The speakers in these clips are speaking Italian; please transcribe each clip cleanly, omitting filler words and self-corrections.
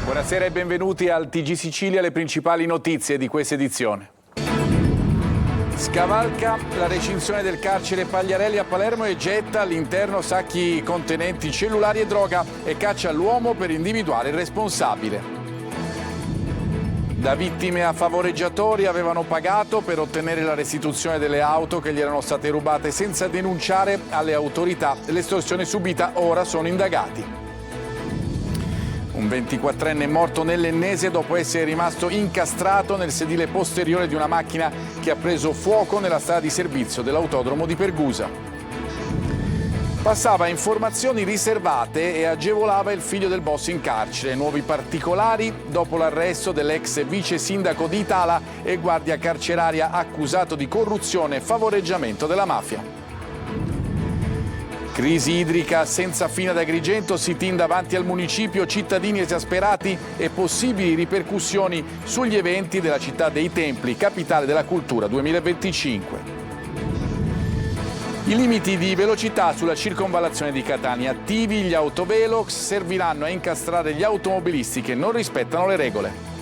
Buonasera e benvenuti al TG Sicilia, le principali notizie di questa edizione. Scavalca la recinzione del carcere Pagliarelli a Palermo e getta all'interno sacchi contenenti cellulari e droga e caccia l'uomo per individuare il responsabile. Da vittime a favoreggiatori avevano pagato per ottenere la restituzione delle auto che gli erano state rubate senza denunciare alle autorità l'estorsione subita, ora sono indagati. Un 24enne è morto nell'Ennese dopo essere rimasto incastrato nel sedile posteriore di una macchina che ha preso fuoco nella strada di servizio dell'autodromo di Pergusa. Passava informazioni riservate e agevolava il figlio del boss in carcere. Nuovi particolari dopo l'arresto dell'ex vice sindaco di Itala e guardia carceraria accusato di corruzione e favoreggiamento della mafia. Crisi idrica senza fine ad Agrigento, sit-in davanti al municipio, cittadini esasperati e possibili ripercussioni sugli eventi della città dei Templi, capitale della cultura 2025. I limiti di velocità sulla circonvallazione di Catania, attivi gli autovelox, serviranno a incastrare gli automobilisti che non rispettano le regole.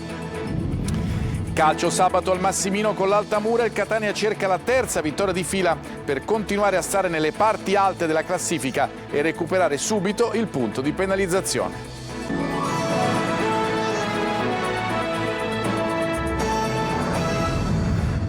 Calcio sabato al Massimino con l'Altamura, il Catania cerca la terza vittoria di fila per continuare a stare nelle parti alte della classifica e recuperare subito il punto di penalizzazione.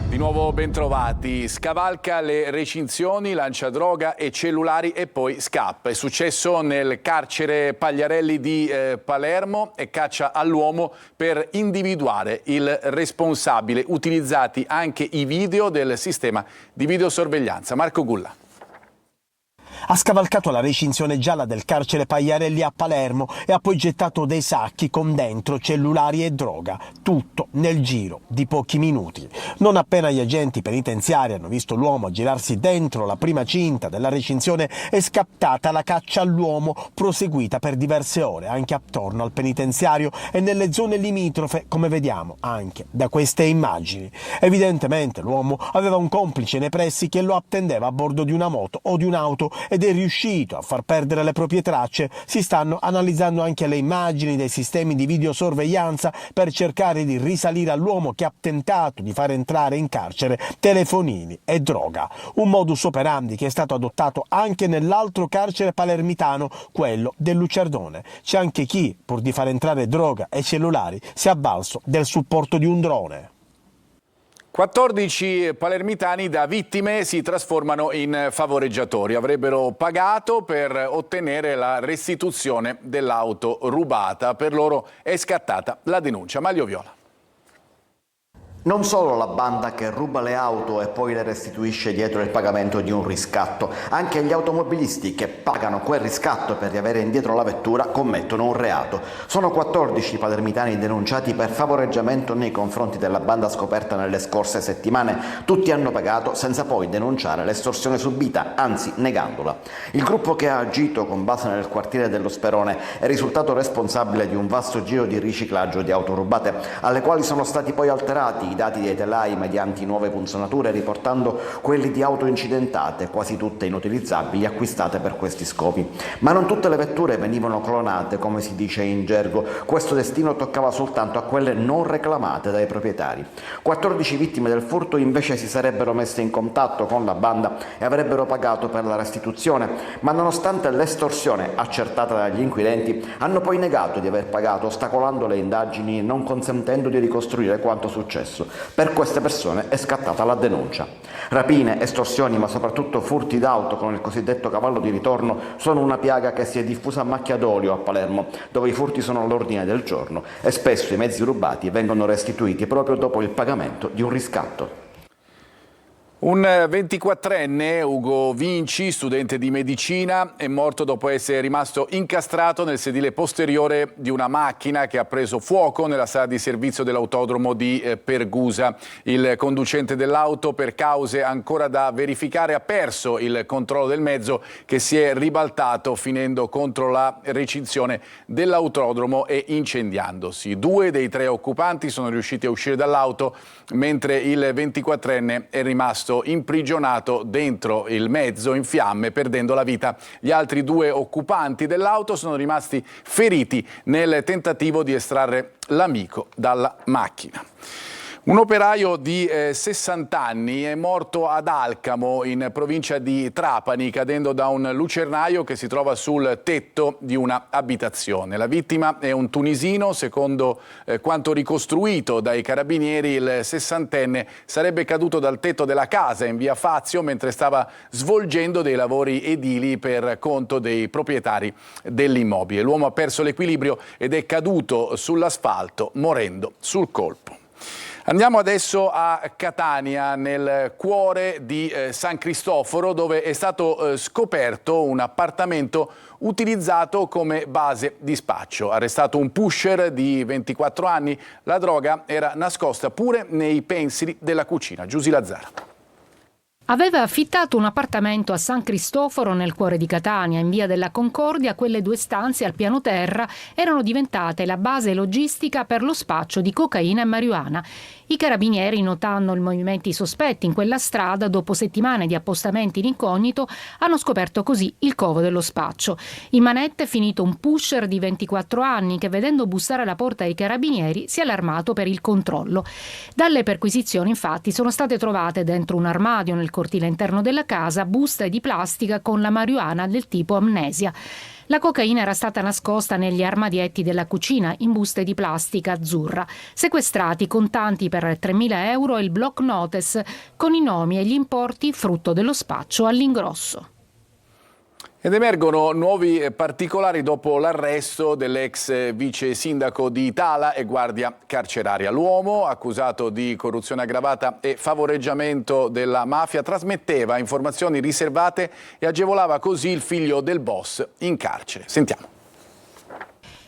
Di nuovo bentrovati. Scavalca le recinzioni, lancia droga e cellulari e poi scappa. È successo nel carcere Pagliarelli di Palermo e caccia all'uomo per individuare il responsabile. Utilizzati anche i video del sistema di videosorveglianza. Marco Gulla. Ha scavalcato la recinzione gialla del carcere Pagliarelli a Palermo e ha poi gettato dei sacchi con dentro cellulari e droga, tutto nel giro di pochi minuti. Non appena gli agenti penitenziari hanno visto l'uomo girarsi dentro la prima cinta della recinzione è scattata la caccia all'uomo, proseguita per diverse ore anche attorno al penitenziario e nelle zone limitrofe, come vediamo anche da queste immagini. Evidentemente l'uomo aveva un complice nei pressi che lo attendeva a bordo di una moto o di un'auto ed è riuscito a far perdere le proprie tracce. Si stanno analizzando anche le immagini dei sistemi di videosorveglianza per cercare di risalire all'uomo che ha tentato di far entrare in carcere telefonini e droga. Un modus operandi che è stato adottato anche nell'altro carcere palermitano, quello del Lucerdone. C'è anche chi, pur di far entrare droga e cellulari, si è avvalso del supporto di un drone. 14 palermitani da vittime si trasformano in favoreggiatori. Avrebbero pagato per ottenere la restituzione dell'auto rubata. Per loro è scattata la denuncia. Maglio Viola. Non solo la banda che ruba le auto e poi le restituisce dietro il pagamento di un riscatto, anche gli automobilisti che pagano quel riscatto per riavere indietro la vettura commettono un reato. Sono 14 palermitani denunciati per favoreggiamento nei confronti della banda scoperta nelle scorse settimane. Tutti hanno pagato senza poi denunciare l'estorsione subita, anzi negandola. Il gruppo che ha agito con base nel quartiere dello Sperone è risultato responsabile di un vasto giro di riciclaggio di auto rubate, alle quali sono stati poi alterati i dati dei telai mediante nuove punzonature, riportando quelli di auto incidentate, quasi tutte inutilizzabili, acquistate per questi scopi. Ma non tutte le vetture venivano clonate, come si dice in gergo. Questo destino toccava soltanto a quelle non reclamate dai proprietari. 14 vittime del furto invece si sarebbero messe in contatto con la banda e avrebbero pagato per la restituzione, ma nonostante l'estorsione accertata dagli inquirenti, hanno poi negato di aver pagato, ostacolando le indagini e non consentendo di ricostruire quanto successo. Per queste persone è scattata la denuncia. Rapine, estorsioni, ma soprattutto furti d'auto con il cosiddetto cavallo di ritorno sono una piaga che si è diffusa a macchia d'olio a Palermo, dove i furti sono all'ordine del giorno e spesso i mezzi rubati vengono restituiti proprio dopo il pagamento di un riscatto. Un 24enne, Ugo Vinci, studente di medicina, è morto dopo essere rimasto incastrato nel sedile posteriore di una macchina che ha preso fuoco nella sala di servizio dell'autodromo di Pergusa. Il conducente dell'auto, per cause ancora da verificare, ha perso il controllo del mezzo che si è ribaltato finendo contro la recinzione dell'autodromo e incendiandosi. 2 dei 3 occupanti sono riusciti a uscire dall'auto mentre il 24enne è rimasto finito imprigionato dentro il mezzo in fiamme, perdendo la vita. Gli altri 2 occupanti dell'auto sono rimasti feriti nel tentativo di estrarre l'amico dalla macchina. Un operaio di 60 anni è morto ad Alcamo, in provincia di Trapani, cadendo da un lucernaio che si trova sul tetto di una abitazione. La vittima è un tunisino. Secondo quanto ricostruito dai carabinieri, il 60enne sarebbe caduto dal tetto della casa in via Fazio mentre stava svolgendo dei lavori edili per conto dei proprietari dell'immobile. L'uomo ha perso l'equilibrio ed è caduto sull'asfalto, morendo sul colpo. Andiamo adesso a Catania, nel cuore di San Cristoforo, dove è stato scoperto un appartamento utilizzato come base di spaccio. Arrestato un pusher di 24 anni, la droga era nascosta pure nei pensili della cucina. Giusy Lazzara. Aveva affittato un appartamento a San Cristoforo, nel cuore di Catania, in via della Concordia. Quelle 2 stanze al piano terra erano diventate la base logistica per lo spaccio di cocaina e marijuana. I carabinieri, notando i movimenti sospetti in quella strada, dopo settimane di appostamenti in incognito, hanno scoperto così il covo dello spaccio. In manette è finito un pusher di 24 anni che, vedendo bussare alla porta ai carabinieri, si è allarmato per il controllo. Dalle perquisizioni, infatti, sono state trovate dentro un armadio nel cortile interno della casa buste di plastica con la marijuana del tipo amnesia. La cocaina era stata nascosta negli armadietti della cucina in buste di plastica azzurra. Sequestrati contanti per 3.000 euro e il block notice con i nomi e gli importi frutto dello spaccio all'ingrosso. Ed emergono nuovi particolari dopo l'arresto dell'ex vice sindaco di Tala e guardia carceraria. L'uomo, accusato di corruzione aggravata e favoreggiamento della mafia, trasmetteva informazioni riservate e agevolava così il figlio del boss in carcere. Sentiamo.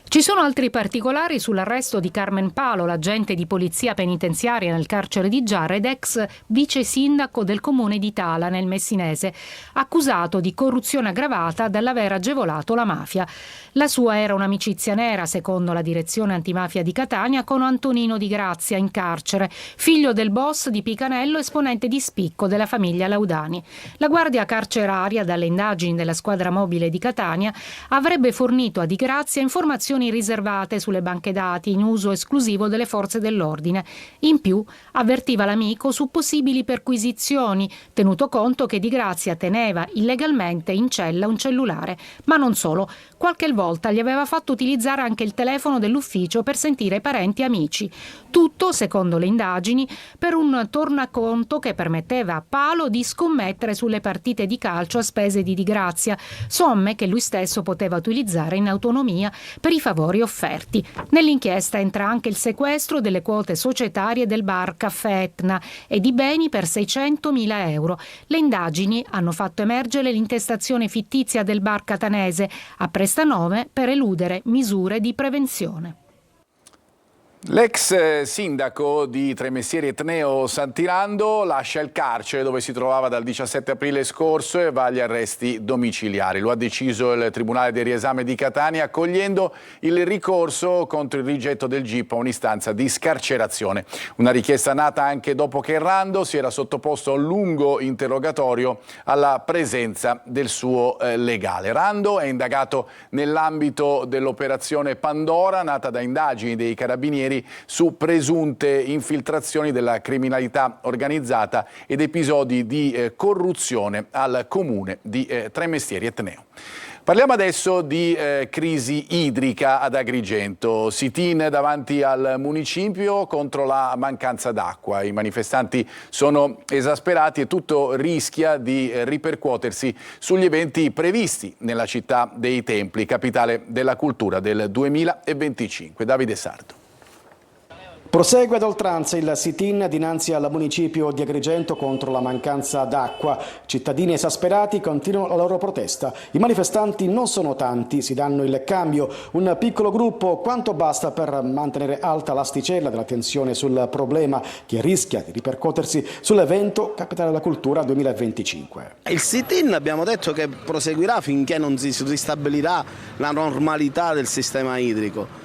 Ci sono altri particolari sull'arresto di Carmen Palo, l'agente di polizia penitenziaria nel carcere di Giarra ed ex vice sindaco del comune di Tala nel Messinese, accusato di corruzione aggravata dall'aver agevolato la mafia. La sua era un'amicizia nera, secondo la direzione antimafia di Catania, con Antonino Di Grazia in carcere, figlio del boss di Picanello, esponente di spicco della famiglia Laudani. La guardia carceraria, dalle indagini della squadra mobile di Catania, avrebbe fornito a Di Grazia informazioni riservate sulle banche dati in uso esclusivo delle forze dell'ordine. In più, avvertiva l'amico su possibili perquisizioni, tenuto conto che Di Grazia teneva illegalmente in cella un cellulare. Ma non solo, qualche volta gli aveva fatto utilizzare anche il telefono dell'ufficio per sentire parenti e amici. Tutto, secondo le indagini, per un tornaconto che permetteva a Palo di scommettere sulle partite di calcio a spese di Di Grazia, somme che lui stesso poteva utilizzare in autonomia per i favori offerti. Nell'inchiesta entra anche il sequestro delle quote societarie del bar Caffè Etna e di beni per 600.000 euro. Le indagini hanno fatto emergere l'intestazione fittizia del bar catanese a prestanome per eludere misure di prevenzione. L'ex sindaco di Tremestieri Etneo Santirando lascia il carcere dove si trovava dal 17 aprile scorso e va agli arresti domiciliari. Lo ha deciso il Tribunale del Riesame di Catania, accogliendo il ricorso contro il rigetto del GIP a un'istanza di scarcerazione. Una richiesta nata anche dopo che Rando si era sottoposto a un lungo interrogatorio alla presenza del suo legale. Rando è indagato nell'ambito dell'operazione Pandora, nata da indagini dei carabinieri su presunte infiltrazioni della criminalità organizzata ed episodi di corruzione al comune di Tremestieri Etneo. Parliamo adesso di crisi idrica ad Agrigento. Sit-in davanti al municipio contro la mancanza d'acqua. I manifestanti sono esasperati e tutto rischia di ripercuotersi sugli eventi previsti nella città dei Templi, capitale della cultura del 2025. Davide Sardo. Prosegue ad oltranza il sit-in dinanzi al municipio di Agrigento contro la mancanza d'acqua. Cittadini esasperati continuano la loro protesta. I manifestanti non sono tanti, si danno il cambio. Un piccolo gruppo quanto basta per mantenere alta l'asticella della tensione sul problema che rischia di ripercuotersi sull'evento Capitale della Cultura 2025. Il sit-in abbiamo detto che proseguirà finché non si ristabilirà la normalità del sistema idrico.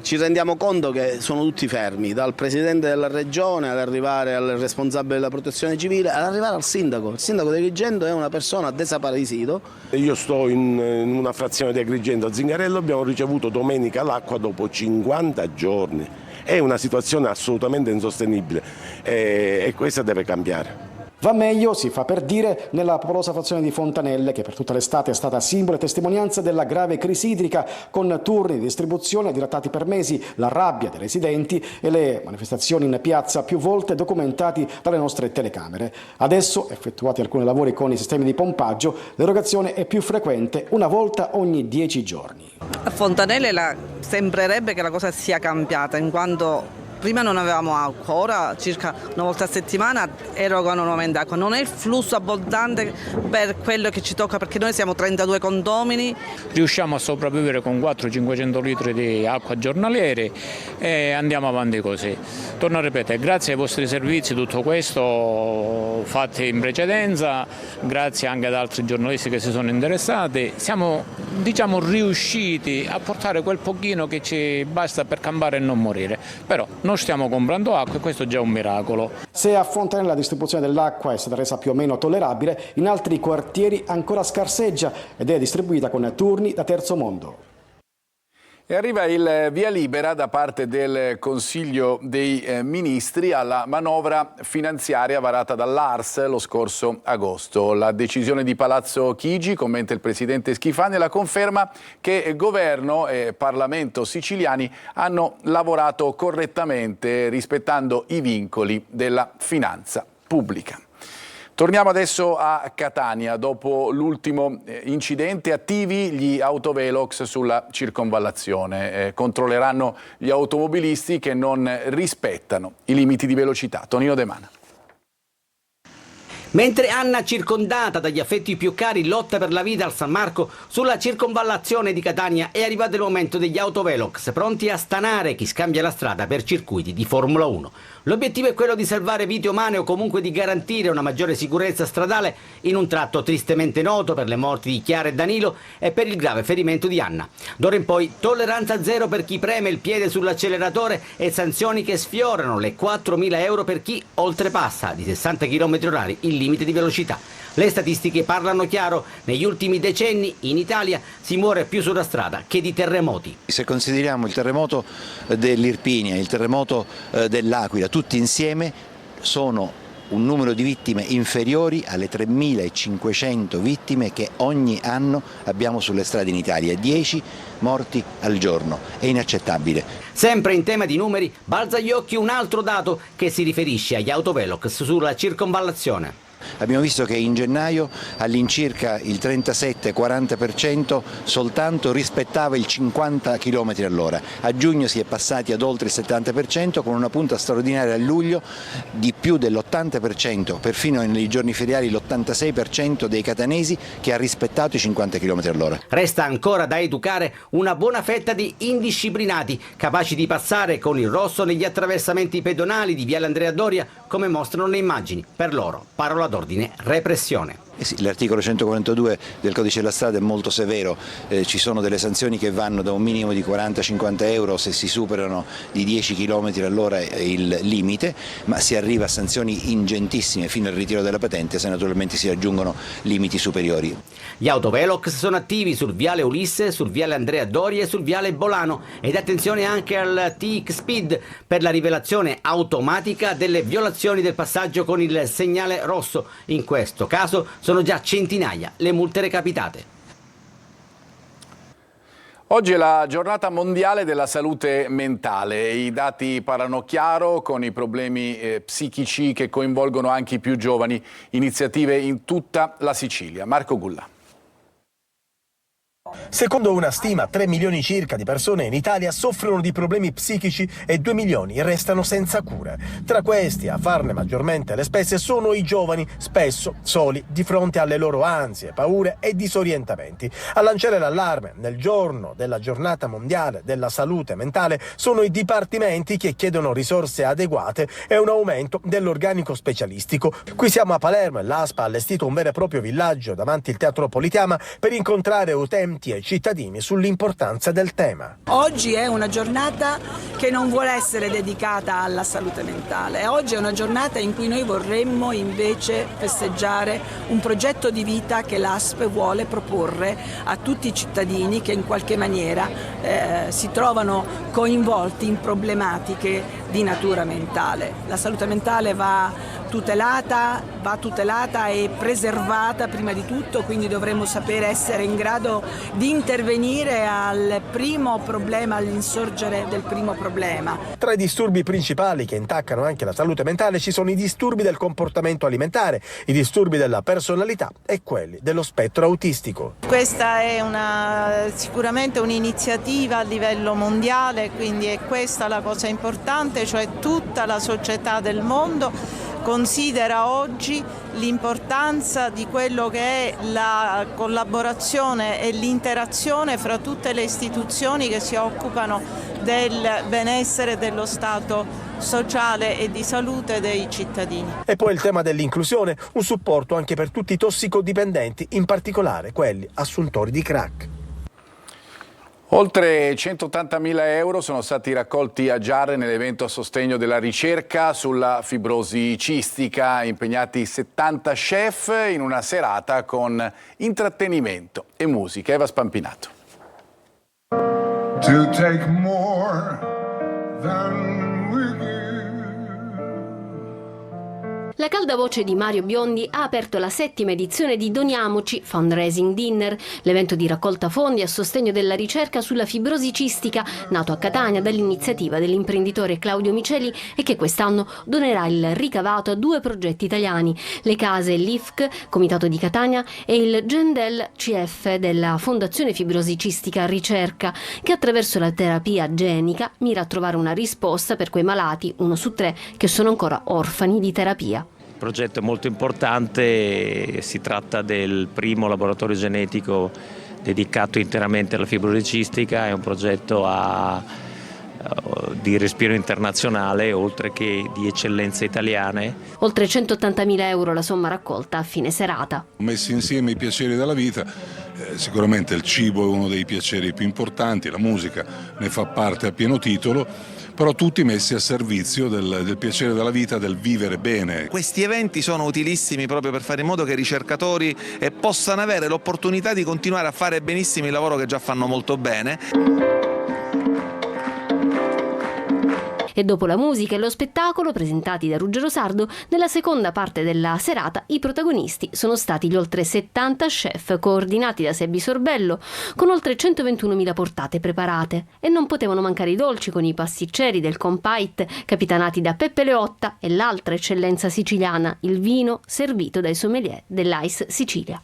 ci rendiamo conto che sono tutti fermi, dal presidente della regione ad arrivare al responsabile della protezione civile, ad arrivare al sindaco. Il sindaco di Agrigento è una persona desaparecito. Io sto in una frazione di Agrigento a Zingarello, abbiamo ricevuto domenica l'acqua dopo 50 giorni. È una situazione assolutamente insostenibile e questa deve cambiare. Va meglio, si fa per dire, nella popolosa frazione di Fontanelle, che per tutta l'estate è stata simbolo e testimonianza della grave crisi idrica, con turni di distribuzione dilatati per mesi, la rabbia dei residenti e le manifestazioni in piazza più volte documentati dalle nostre telecamere. Adesso, effettuati alcuni lavori con i sistemi di pompaggio, l'erogazione è più frequente, una volta ogni 10 giorni. A Fontanelle sembrerebbe che la cosa sia cambiata, in quanto prima non avevamo acqua, ora circa una volta a settimana erogano nuovamente acqua. Non è il flusso abbondante per quello che ci tocca, perché noi siamo 32 condomini. Riusciamo a sopravvivere con 400-500 litri di acqua giornaliere e andiamo avanti così. Torno a ripetere, grazie ai vostri servizi, tutto questo fatti in precedenza, grazie anche ad altri giornalisti che si sono interessati, siamo riusciti a portare quel pochino che ci basta per campare e non morire. Però non stiamo comprando acqua e questo è già un miracolo. Se a Fontanelle la distribuzione dell'acqua è stata resa più o meno tollerabile, in altri quartieri ancora scarseggia ed è distribuita con turni da terzo mondo. E arriva il via libera da parte del Consiglio dei Ministri alla manovra finanziaria varata dall'ARS lo scorso agosto. La decisione di Palazzo Chigi, commenta il presidente Schifani, la conferma che governo e Parlamento siciliani hanno lavorato correttamente rispettando i vincoli della finanza pubblica. Torniamo adesso a Catania. Dopo l'ultimo incidente, attivi gli autovelox sulla circonvallazione. Controlleranno gli automobilisti che non rispettano i limiti di velocità. Tonino De Mana. Mentre Anna, circondata dagli affetti più cari, lotta per la vita al San Marco, sulla circonvallazione di Catania è arrivato il momento degli autovelox, pronti a stanare chi scambia la strada per circuiti di Formula 1. L'obiettivo è quello di salvare vite umane o comunque di garantire una maggiore sicurezza stradale in un tratto tristemente noto per le morti di Chiara e Danilo e per il grave ferimento di Anna. D'ora in poi tolleranza zero per chi preme il piede sull'acceleratore e sanzioni che sfiorano le 4.000 euro per chi oltrepassa di 60 km/h il limite di velocità. Le statistiche parlano chiaro, negli ultimi decenni in Italia si muore più sulla strada che di terremoti. Se consideriamo il terremoto dell'Irpinia, il terremoto dell'Aquila, tutti insieme sono un numero di vittime inferiori alle 3.500 vittime che ogni anno abbiamo sulle strade in Italia, 10 morti al giorno, è inaccettabile. Sempre in tema di numeri, balza agli occhi un altro dato che si riferisce agli autovelox sulla circonvallazione. Abbiamo visto che in gennaio all'incirca il 37-40% soltanto rispettava il 50 km all'ora. A giugno si è passati ad oltre il 70% con una punta straordinaria a luglio di più dell'80%, perfino nei giorni feriali l'86% dei catanesi che ha rispettato i 50 km all'ora. Resta ancora da educare una buona fetta di indisciplinati capaci di passare con il rosso negli attraversamenti pedonali di Viale Andrea Doria, come mostrano le immagini. Per loro, parola d'ordine, repressione. Sì, l'articolo 142 del codice della strada è molto severo, ci sono delle sanzioni che vanno da un minimo di 40-50 euro se si superano di 10 km all'ora il limite, ma si arriva a sanzioni ingentissime fino al ritiro della patente se naturalmente si raggiungono limiti superiori. Gli autovelox sono attivi sul viale Ulisse, sul viale Andrea Doria e sul viale Bolano, ed attenzione anche al TX Speed per la rivelazione automatica delle violazioni del passaggio con il segnale rosso. In questo caso sono già centinaia le multe recapitate. Oggi è la giornata mondiale della salute mentale. I dati parlano chiaro con i problemi psichici che coinvolgono anche i più giovani. Iniziative in tutta la Sicilia. Marco Gulla. Secondo una stima, 3 milioni circa di persone in Italia soffrono di problemi psichici e 2 milioni restano senza cure. Tra questi, a farne maggiormente le spese sono i giovani, spesso soli di fronte alle loro ansie, paure e disorientamenti. A lanciare l'allarme nel giorno della giornata mondiale della salute mentale sono i dipartimenti che chiedono risorse adeguate e un aumento dell'organico specialistico. Qui siamo a Palermo e l'ASPA ha allestito un vero e proprio villaggio davanti al Teatro Politeama per incontrare utenti utenti e cittadini sull'importanza del tema. Oggi è una giornata che non vuole essere dedicata alla salute mentale. Oggi è una giornata in cui noi vorremmo invece festeggiare un progetto di vita che l'ASP vuole proporre a tutti i cittadini che in qualche maniera si trovano coinvolti in problematiche di natura mentale. La salute mentale va tutelata e preservata prima di tutto, quindi dovremmo sapere essere in grado di intervenire al primo problema, all'insorgere del primo problema. Tra i disturbi principali che intaccano anche la salute mentale ci sono i disturbi del comportamento alimentare, i disturbi della personalità e quelli dello spettro autistico. Questa è sicuramente un'iniziativa a livello mondiale, quindi è questa la cosa importante, cioè tutta la società del mondo considera oggi l'importanza di quello che è la collaborazione e l'interazione fra tutte le istituzioni che si occupano del benessere dello stato sociale e di salute dei cittadini. E poi il tema dell'inclusione, un supporto anche per tutti i tossicodipendenti, in particolare quelli assuntori di crack. Oltre 180.000 euro sono stati raccolti a Giarre nell'evento a sostegno della ricerca sulla fibrosi cistica, impegnati 70 chef in una serata con intrattenimento e musica. Eva Spampinato. To take more than we give. La calda voce di Mario Biondi ha aperto la 7ª edizione di Doniamoci Fundraising Dinner, l'evento di raccolta fondi a sostegno della ricerca sulla fibrosi cistica, nato a Catania dall'iniziativa dell'imprenditore Claudio Miceli e che quest'anno donerà il ricavato a 2 progetti italiani, le case LIFC, Comitato di Catania, e il Gendel CF della Fondazione Fibrosi Cistica Ricerca, che attraverso la terapia genica mira a trovare una risposta per quei malati, 1 su 3, che sono ancora orfani di terapia. Il progetto è molto importante, si tratta del primo laboratorio genetico dedicato interamente alla fibrosi cistica, è un progetto di respiro internazionale oltre che di eccellenze italiane. Oltre 180.000 euro la somma raccolta a fine serata. Messi insieme i piaceri della vita, sicuramente il cibo è uno dei piaceri più importanti, la musica ne fa parte a pieno titolo, però tutti messi a servizio del piacere della vita, del vivere bene. Questi eventi sono utilissimi proprio per fare in modo che i ricercatori possano avere l'opportunità di continuare a fare benissimo il lavoro che già fanno molto bene. E dopo la musica e lo spettacolo presentati da Ruggero Sardo, nella seconda parte della serata i protagonisti sono stati gli oltre 70 chef coordinati da Sebbi Sorbello, con oltre 121.000 portate preparate. E non potevano mancare i dolci con i pasticceri del Compait, capitanati da Peppe Leotta, e l'altra eccellenza siciliana, il vino servito dai sommelier dell'Ice Sicilia.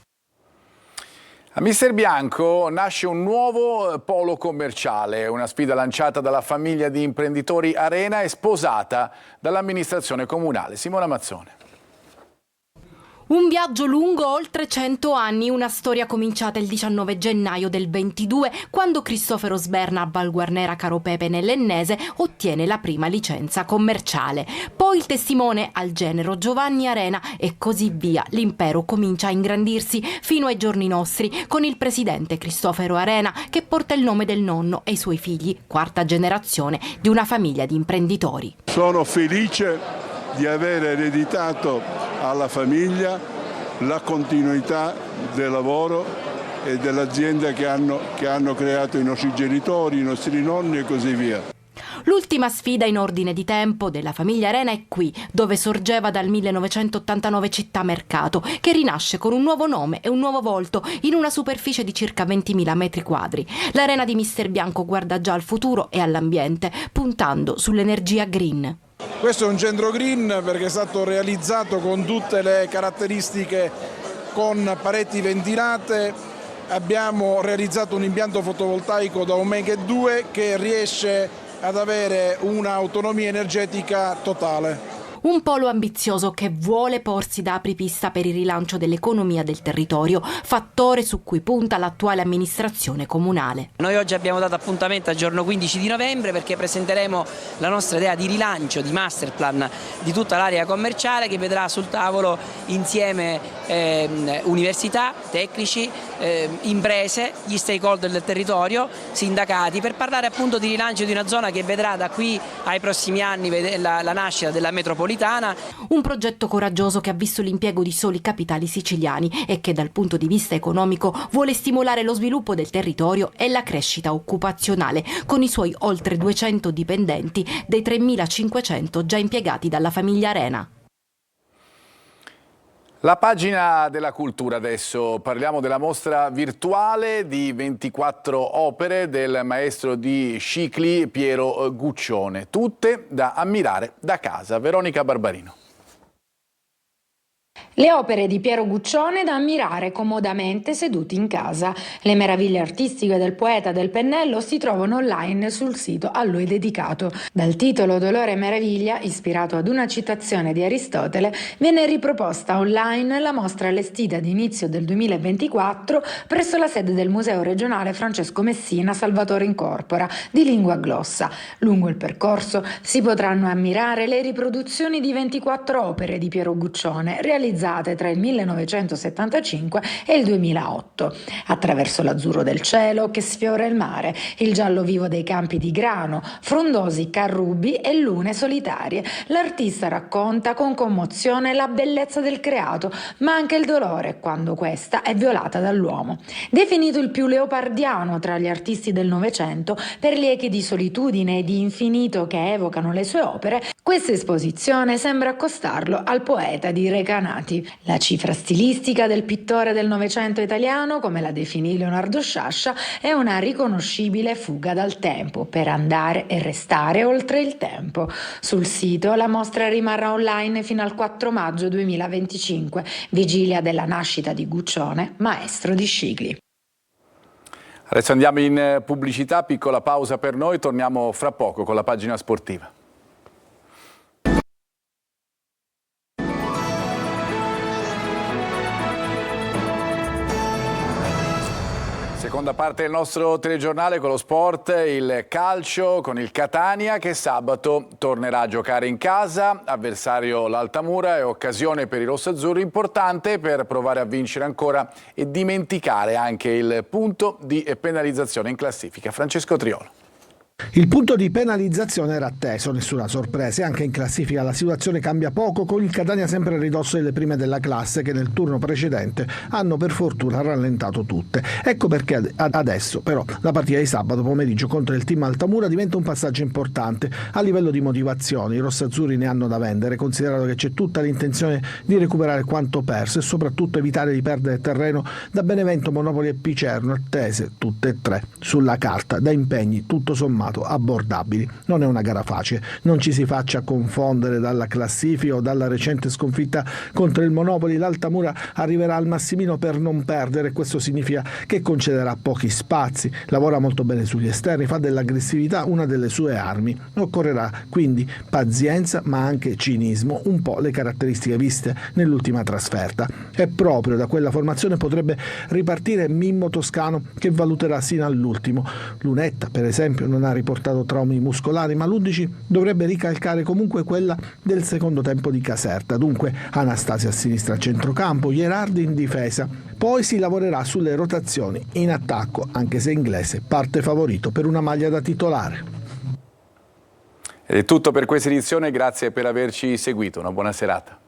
A Mister Bianco nasce un nuovo polo commerciale, una sfida lanciata dalla famiglia di imprenditori Arena e sposata dall'amministrazione comunale. Simona Mazzone. Un viaggio lungo oltre 100 anni, una storia cominciata il 19 gennaio del 22, quando Cristoforo Sberna a Val Guarnera Caropepe nell'Ennese ottiene la prima licenza commerciale. Poi il testimone al genero Giovanni Arena e così via. L'impero comincia a ingrandirsi fino ai giorni nostri, con il presidente Cristoforo Arena che porta il nome del nonno e i suoi figli, 4ª generazione di una famiglia di imprenditori. Sono felice di aver ereditato alla famiglia la continuità del lavoro e dell'azienda che hanno creato i nostri genitori, i nostri nonni e così via. L'ultima sfida in ordine di tempo della famiglia Arena è qui, dove sorgeva dal 1989 Città Mercato, che rinasce con un nuovo nome e un nuovo volto in una superficie di circa 20.000 metri quadri. L'Arena di Mister Bianco guarda già al futuro e all'ambiente, puntando sull'energia green. Questo è un centro green perché è stato realizzato con tutte le caratteristiche, con pareti ventilate. Abbiamo realizzato un impianto fotovoltaico da Omega 2 che riesce ad avere un'autonomia energetica totale. Un polo ambizioso che vuole porsi da apripista per il rilancio dell'economia del territorio, fattore su cui punta l'attuale amministrazione comunale. Noi oggi abbiamo dato appuntamento al giorno 15 di novembre perché presenteremo la nostra idea di rilancio, di masterplan di tutta l'area commerciale, che vedrà sul tavolo insieme università, tecnici, imprese, gli stakeholder del territorio, sindacati, per parlare appunto di rilancio di una zona che vedrà da qui ai prossimi anni la nascita della metropolitana. Un progetto coraggioso che ha visto l'impiego di soli capitali siciliani e che dal punto di vista economico vuole stimolare lo sviluppo del territorio e la crescita occupazionale, con i suoi oltre 200 dipendenti dei 3.500 già impiegati dalla famiglia Arena. La pagina della cultura adesso, parliamo della mostra virtuale di 24 opere del maestro di Scicli Piero Guccione, tutte da ammirare da casa. Veronica Barbarino. Le opere di Piero Guccione da ammirare comodamente seduti in casa. Le meraviglie artistiche del poeta del pennello si trovano online sul sito a lui dedicato. Dal titolo Dolore e Meraviglia, ispirato ad una citazione di Aristotele, viene riproposta online la mostra allestita ad inizio del 2024 presso la sede del Museo regionale Francesco Messina Salvatore Incorpora di lingua glossa. Lungo il percorso si potranno ammirare le riproduzioni di 24 opere di Piero Guccione realizzate tra il 1975 e il 2008, attraverso l'azzurro del cielo che sfiora il mare, il giallo vivo dei campi di grano, frondosi carrubi e lune solitarie. L'artista racconta con commozione la bellezza del creato, ma anche il dolore quando questa è violata dall'uomo. Definito il più leopardiano tra gli artisti del Novecento per gli echi di solitudine e di infinito che evocano le sue opere, questa esposizione sembra accostarlo al poeta di Recanati. La cifra stilistica del pittore del Novecento italiano, come la definì Leonardo Sciascia, è una riconoscibile fuga dal tempo per andare e restare oltre il tempo. Sul sito la mostra rimarrà online fino al 4 maggio 2025, vigilia della nascita di Guccione, maestro di Scicli. Adesso andiamo in pubblicità, piccola pausa per noi, torniamo fra poco con la pagina sportiva. Seconda parte del nostro telegiornale con lo sport, il calcio con il Catania che sabato tornerà a giocare in casa, avversario l'Altamura e occasione per i rossazzurri importante per provare a vincere ancora e dimenticare anche il punto di penalizzazione in classifica. Francesco Triolo. Il punto di penalizzazione era atteso, nessuna sorpresa, e anche in classifica la situazione cambia poco, con il Catania sempre a ridosso delle prime della classe che nel turno precedente hanno per fortuna rallentato tutte. Ecco perché adesso però la partita di sabato pomeriggio contro il team Altamura diventa un passaggio importante a livello di motivazioni. I rossazzurri ne hanno da vendere, considerato che c'è tutta l'intenzione di recuperare quanto perso e soprattutto evitare di perdere terreno da Benevento, Monopoli e Picerno, attese tutte e tre sulla carta da impegni tutto sommato abbordabili. Non è una gara facile, non ci si faccia confondere dalla classifica o dalla recente sconfitta contro il Monopoli. L'Altamura arriverà al massimino per non perdere, questo significa che concederà pochi spazi, lavora molto bene sugli esterni, fa dell'aggressività una delle sue armi. Occorrerà quindi pazienza ma anche cinismo, un po' le caratteristiche viste nell'ultima trasferta. E proprio da quella formazione potrebbe ripartire Mimmo Toscano, che valuterà sino all'ultimo. Lunetta per esempio non ha riportato traumi muscolari, ma l'11 dovrebbe ricalcare comunque quella del secondo tempo di Caserta. Dunque Anastasia a sinistra a centrocampo, Gherardi in difesa. Poi si lavorerà sulle rotazioni in attacco, anche se Inglese parte favorito per una maglia da titolare. Ed è tutto per questa edizione, grazie per averci seguito, una buona serata.